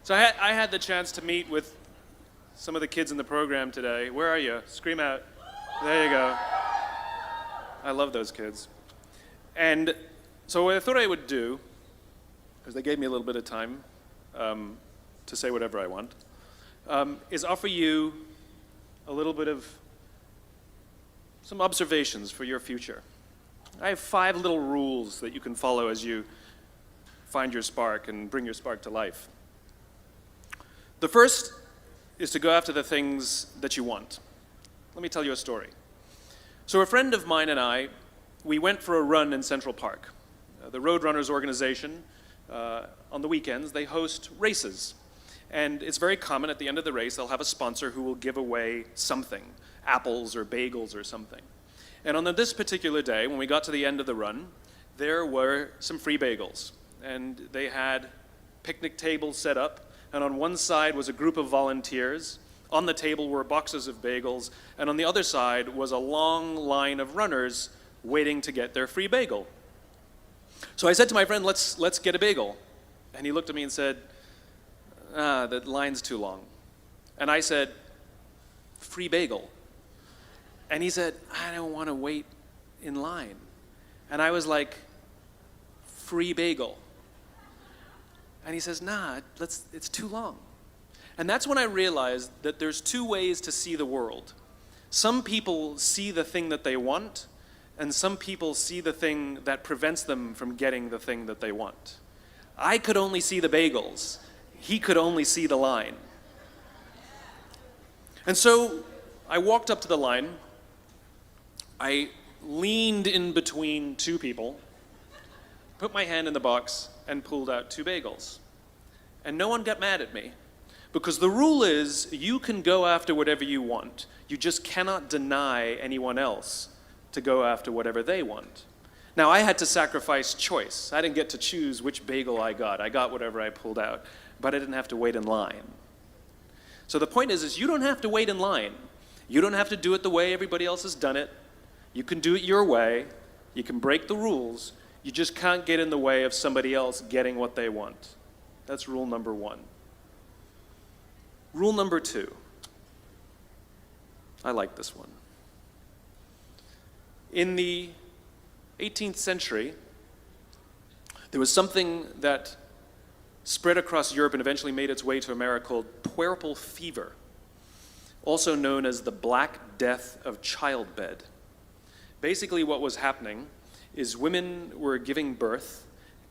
So I had the chance to meet with some of the kids in the program today. Where are you? Scream out. There you go. I love those kids. And so what I thought I would do, because they gave me a little bit of time to say whatever I want, is offer you a little bit of some observations for your future. I have 5 little rules that you can follow as you find your spark and bring your spark to life. The first is to go after the things that you want. Let me tell you a story. So a friend of mine and I, we went for a run in Central Park. The Roadrunners organization, on the weekends, they host races. And it's very common at the end of the race, they'll have a sponsor who will give away something, apples or bagels or something. And on this particular day, when we got to the end of the run, there were some free bagels. And they had picnic tables set up, and on one side was a group of volunteers. On the table were boxes of bagels, and on the other side was a long line of runners waiting to get their free bagel. So I said to my friend, let's get a bagel. And he looked at me and said, the line's too long. And I said, free bagel. And he said, I don't want to wait in line. And I was like, free bagel. And he says, nah, it's too long. And that's when I realized that there's 2 ways to see the world. Some people see the thing that they want, and some people see the thing that prevents them from getting the thing that they want. I could only see the bagels. He could only see the line. And so I walked up to the line. I leaned in between 2 people, put my hand in the box, and pulled out 2 bagels. And no one got mad at me, because the rule is you can go after whatever you want. You just cannot deny anyone else to go after whatever they want. Now, I had to sacrifice choice. I didn't get to choose which bagel I got. I got whatever I pulled out, but I didn't have to wait in line. So the point is you don't have to wait in line. You don't have to do it the way everybody else has done it. You can do it your way. You can break the rules. You just can't get in the way of somebody else getting what they want. That's rule number 1. Rule number 2. I like this one. In the 18th century, there was something that spread across Europe and eventually made its way to America called puerperal fever, also known as the Black Death of childbed. Basically what was happening is women were giving birth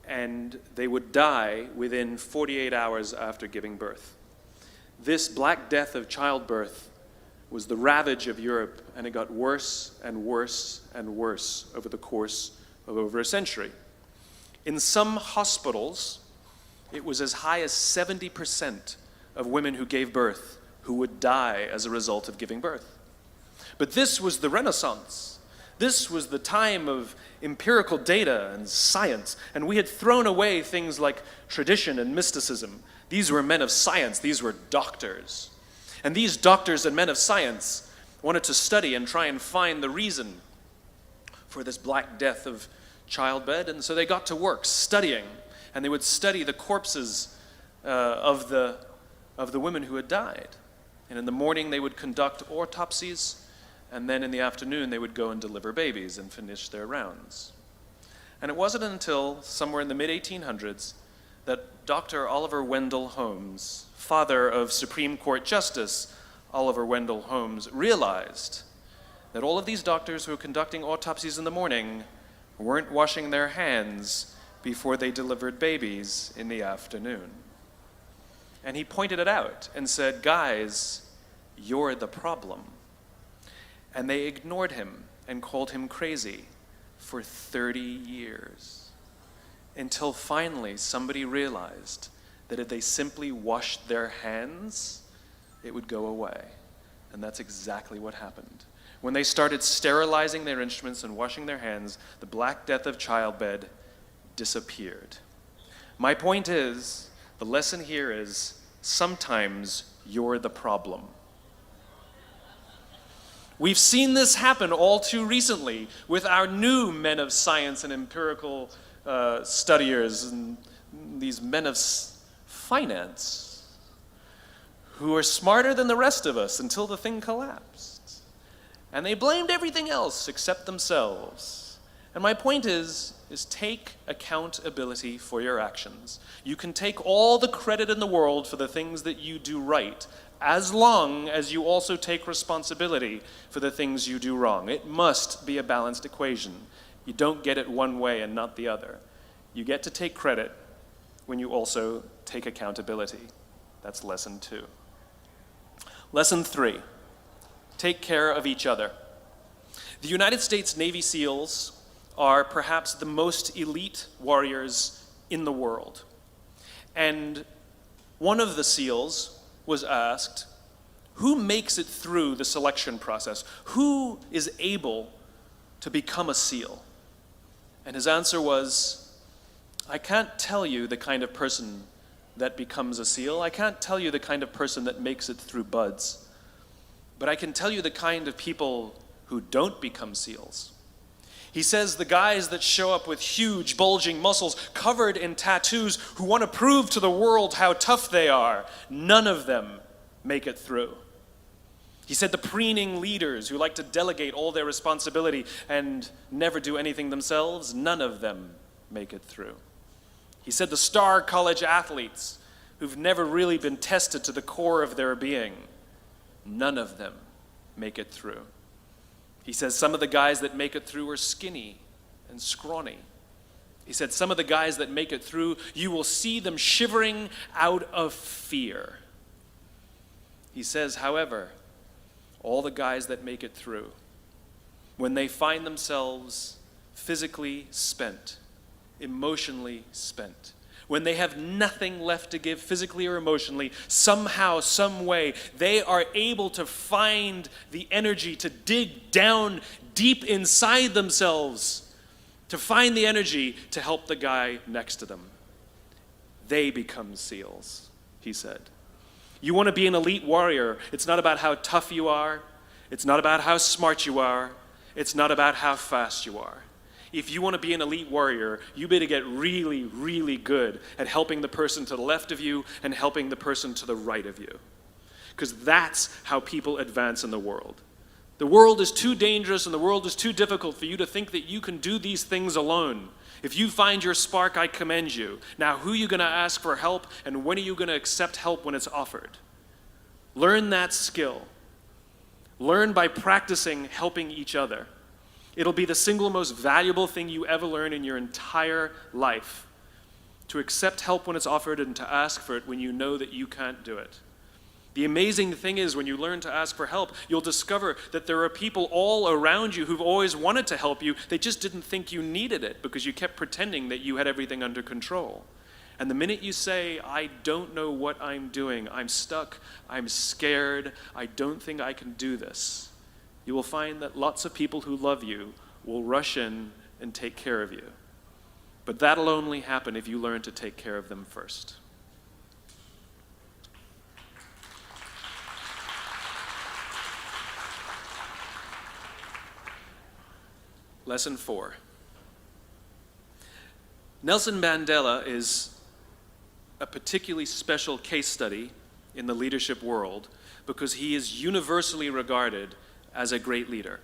and they would die within 48 hours after giving birth. This Black Death of childbirth was the ravage of Europe, and it got worse and worse and worse over the course of over a century. In some hospitals, it was as high as 70% of women who gave birth who would die as a result of giving birth. But this was the Renaissance. This was the time of empirical data and science, and we had thrown away things like tradition and mysticism. These were men of science. These were doctors. And these doctors and men of science wanted to study and try and find the reason for this Black Death of childbed, and so they got to work studying, and they would study the corpses of the women who had died. And in the morning they would conduct autopsies, and then in the afternoon they would go and deliver babies and finish their rounds. And it wasn't until somewhere in the mid-1800s that Dr. Oliver Wendell Holmes, father of Supreme Court Justice Oliver Wendell Holmes, realized that all of these doctors who were conducting autopsies in the morning weren't washing their hands before they delivered babies in the afternoon. And he pointed it out and said, guys, you're the problem. And they ignored him and called him crazy for 30 years. Until finally somebody realized that if they simply washed their hands, it would go away. And that's exactly what happened. When they started sterilizing their instruments and washing their hands, the Black Death of childbed disappeared. My point is, the lesson here is, sometimes you're the problem. We've seen this happen all too recently with our new men of science and empirical studiers and these men of finance. who are smarter than the rest of us until the thing collapsed. And they blamed everything else except themselves. And my point is take accountability for your actions. You can take all the credit in the world for the things that you do right, as long as you also take responsibility for the things you do wrong. It must be a balanced equation. You don't get it one way and not the other. You get to take credit when you also take accountability. That's lesson 2. Lesson 3, take care of each other. The United States Navy SEALs are perhaps the most elite warriors in the world. And one of the SEALs was asked, who makes it through the selection process? Who is able to become a SEAL? And his answer was, I can't tell you the kind of person that becomes a SEAL. I can't tell you the kind of person that makes it through BUD/S. But I can tell you the kind of people who don't become SEALs. He says the guys that show up with huge, bulging muscles covered in tattoos who want to prove to the world how tough they are, none of them make it through. He said the preening leaders who like to delegate all their responsibility and never do anything themselves, none of them make it through. He said the star college athletes who've never really been tested to the core of their being, none of them make it through. He says some of the guys that make it through are skinny and scrawny. He said some of the guys that make it through, you will see them shivering out of fear. He says, however, all the guys that make it through, when they find themselves physically spent, emotionally spent, when they have nothing left to give physically or emotionally, somehow, some way, they are able to find the energy to dig down deep inside themselves, to find the energy to help the guy next to them. They become SEALs, he said. You want to be an elite warrior. It's not about how tough you are. It's not about how smart you are. It's not about how fast you are. If you want to be an elite warrior, you better get really, really good at helping the person to the left of you and helping the person to the right of you. Because that's how people advance in the world. The world is too dangerous and the world is too difficult for you to think that you can do these things alone. If you find your spark, I commend you. Now, who are you going to ask for help, and when are you going to accept help when it's offered? Learn that skill. Learn by practicing helping each other. It'll be the single most valuable thing you ever learn in your entire life. To accept help when it's offered and to ask for it when you know that you can't do it. The amazing thing is when you learn to ask for help, you'll discover that there are people all around you who've always wanted to help you. They just didn't think you needed it because you kept pretending that you had everything under control. And the minute you say, I don't know what I'm doing, I'm stuck, I'm scared, I don't think I can do this, you will find that lots of people who love you will rush in and take care of you. But that'll only happen if you learn to take care of them first. Lesson 4. Nelson Mandela is a particularly special case study in the leadership world because he is universally regarded as a great leader.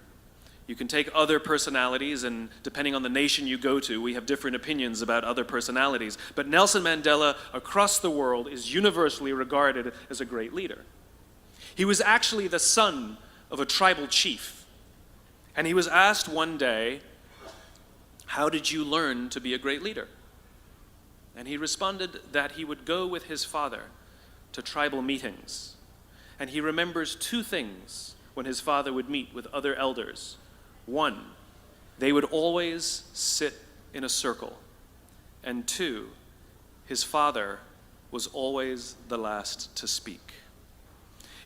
You can take other personalities, and depending on the nation you go to, we have different opinions about other personalities. But Nelson Mandela, across the world, is universally regarded as a great leader. He was actually the son of a tribal chief. And he was asked one day, how did you learn to be a great leader? And he responded that he would go with his father to tribal meetings. And he remembers 2 things when his father would meet with other elders. 1, they would always sit in a circle. And 2, his father was always the last to speak.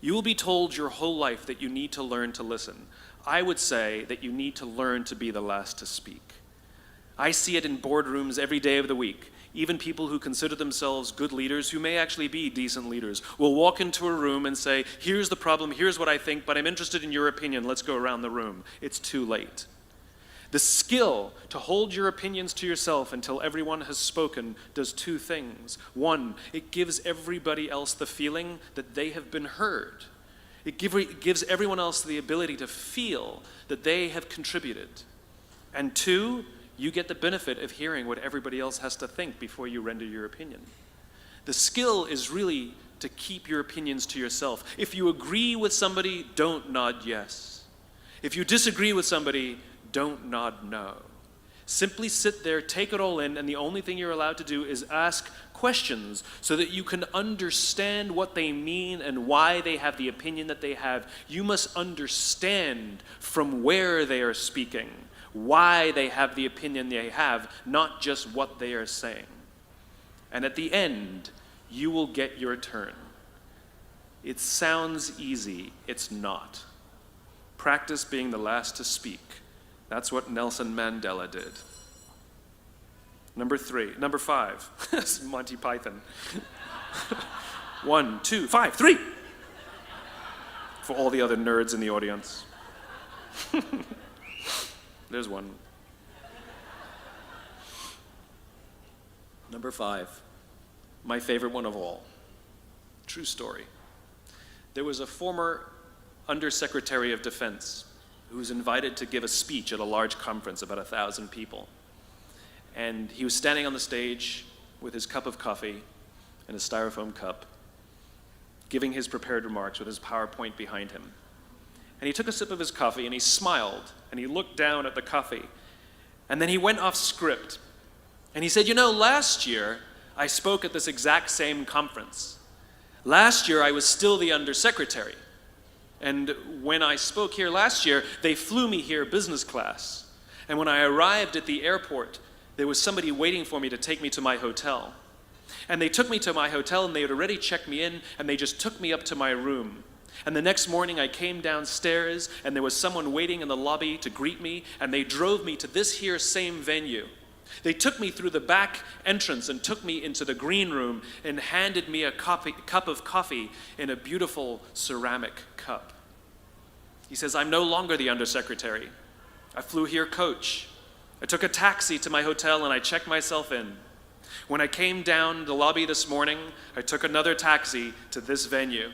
You will be told your whole life that you need to learn to listen. I would say that you need to learn to be the last to speak. I see it in boardrooms every day of the week. Even people who consider themselves good leaders, who may actually be decent leaders, will walk into a room and say, here's the problem, here's what I think, but I'm interested in your opinion, let's go around the room. It's too late. The skill to hold your opinions to yourself until everyone has spoken does two things. One, it gives everybody else the feeling that they have been heard. It gives everyone else the ability to feel that they have contributed. And two, you get the benefit of hearing what everybody else has to think before you render your opinion. The skill is really to keep your opinions to yourself. If you agree with somebody, don't nod yes. If you disagree with somebody, don't nod no. Simply sit there, take it all in, and the only thing you're allowed to do is ask questions so that you can understand what they mean and why they have the opinion that they have. You must understand from where they are speaking, why they have the opinion they have, not just what they are saying. And at the end, you will get your turn. It sounds easy, it's not. Practice being the last to speak. That's what Nelson Mandela did. Number 5. This is Monty Python. 1, 2, 5, 3. For all the other nerds in the audience. There's one. Number 5. My favorite one of all. True story. There was a former Undersecretary of Defense who was invited to give a speech at a large conference, about 1,000 people. And he was standing on the stage with his cup of coffee and a styrofoam cup, giving his prepared remarks with his PowerPoint behind him. And he took a sip of his coffee and he smiled and he looked down at the coffee. And then he went off script. And he said, last year I spoke at this exact same conference. Last year I was still the undersecretary. And when I spoke here last year, they flew me here business class. And when I arrived at the airport, there was somebody waiting for me to take me to my hotel. And they took me to my hotel and they had already checked me in and they just took me up to my room. And the next morning I came downstairs and there was someone waiting in the lobby to greet me and they drove me to this here same venue. They took me through the back entrance and took me into the green room and handed me a cup of coffee in a beautiful ceramic cup. He says, I'm no longer the undersecretary. I flew here coach. I took a taxi to my hotel and I checked myself in. When I came down the lobby this morning, I took another taxi to this venue.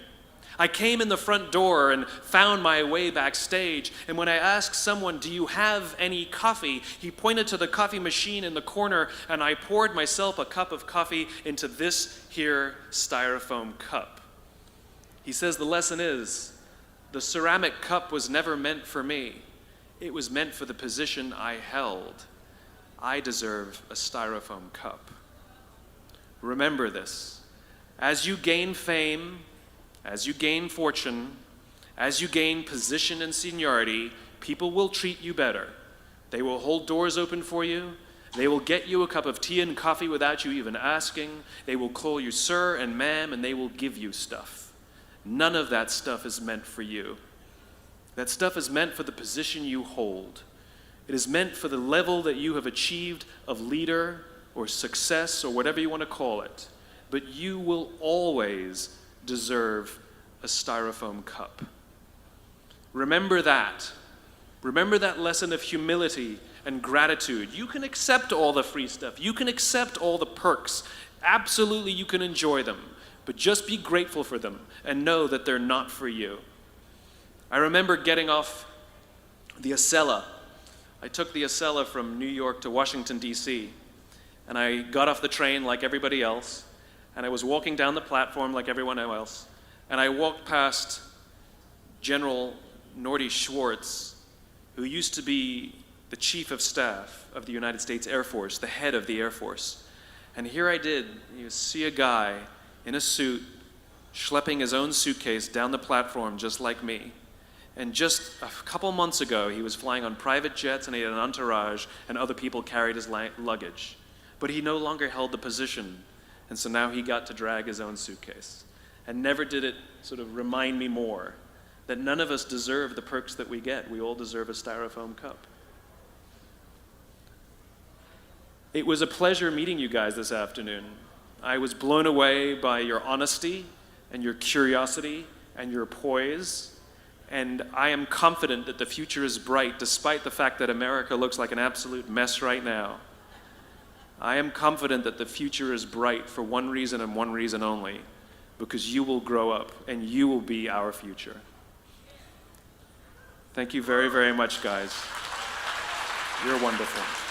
I came in the front door and found my way backstage, and when I asked someone, do you have any coffee? He pointed to the coffee machine in the corner, and I poured myself a cup of coffee into this here styrofoam cup. He says the lesson is, the ceramic cup was never meant for me. It was meant for the position I held. I deserve a styrofoam cup. Remember this. As you gain fame, as you gain fortune, as you gain position and seniority, people will treat you better. They will hold doors open for you. They will get you a cup of tea and coffee without you even asking. They will call you sir and ma'am, and they will give you stuff. None of that stuff is meant for you. That stuff is meant for the position you hold. It is meant for the level that you have achieved of leader or success or whatever you want to call it. But you will always deserve a styrofoam cup. Remember that. Remember that lesson of humility and gratitude. You can accept all the free stuff. You can accept all the perks. Absolutely, you can enjoy them. But just be grateful for them and know that they're not for you. I remember getting off the Acela. I took the Acela from New York to Washington, D.C. And I got off the train like everybody else. And I was walking down the platform like everyone else, and I walked past General Norty Schwartz, who used to be the Chief of Staff of the United States Air Force, the head of the Air Force. And here I did, you see a guy in a suit schlepping his own suitcase down the platform just like me. And just a couple months ago, he was flying on private jets and he had an entourage and other people carried his luggage. But he no longer held the position. And so now he got to drag his own suitcase. And never did it sort of remind me more that none of us deserve the perks that we get. We all deserve a styrofoam cup. It was a pleasure meeting you guys this afternoon. I was blown away by your honesty and your curiosity and your poise And I am confident that the future is bright, despite the fact that America looks like an absolute mess right now. I am confident that the future is bright for one reason and one reason only, because you will grow up and you will be our future. Thank you very, very much, guys. You're wonderful.